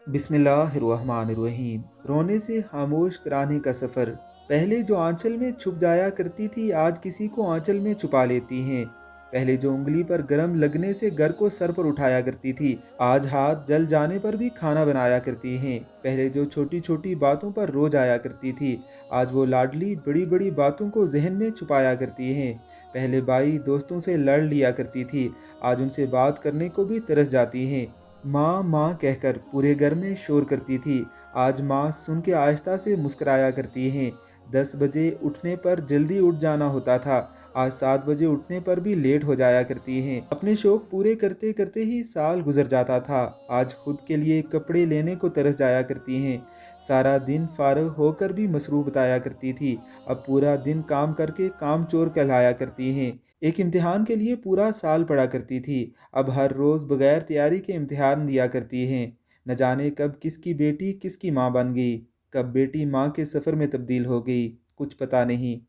बिस्मिल्लाहिर्रहमानिर्रहीम। रोने से खामोश कराने का सफ़र। पहले जो आंचल में छुप जाया करती थी, आज किसी को आंचल में छुपा लेती हैं। पहले जो उंगली पर गरम लगने से घर को सर पर उठाया करती थी, आज हाथ जल जाने पर भी खाना बनाया करती हैं। पहले जो छोटी छोटी बातों पर रोज आया करती थी, आज वो लाडली बड़ी बड़ी बातों को जहन में छुपाया करती हैं। पहले बाई दोस्तों से लड़ लिया करती थी, आज उनसे बात करने को भी तरस जाती हैं। माँ माँ कहकर पूरे घर में शोर करती थी, आज माँ सुन के आहिस्ता से मुस्कुराया करती हैं। 10 बजे उठने पर जल्दी उठ जाना होता था, आज 7 बजे उठने पर भी लेट हो जाया करती हैं। अपने शौक पूरे करते करते ही साल गुजर जाता था, आज खुद के लिए कपड़े लेने को तरस जाया करती हैं। सारा दिन फारग होकर भी मसरूफ बताया करती थी, अब पूरा दिन काम करके काम चोर कहलाया करती हैं। एक इम्तिहान के लिए पूरा साल पढ़ा करती थी, अब हर रोज़ बगैर तैयारी के इम्तिहान दिया करती हैं। न जाने कब किसकी बेटी किसकी माँ बन गई, कब बेटी माँ के सफ़र में तब्दील हो गई, कुछ पता नहीं।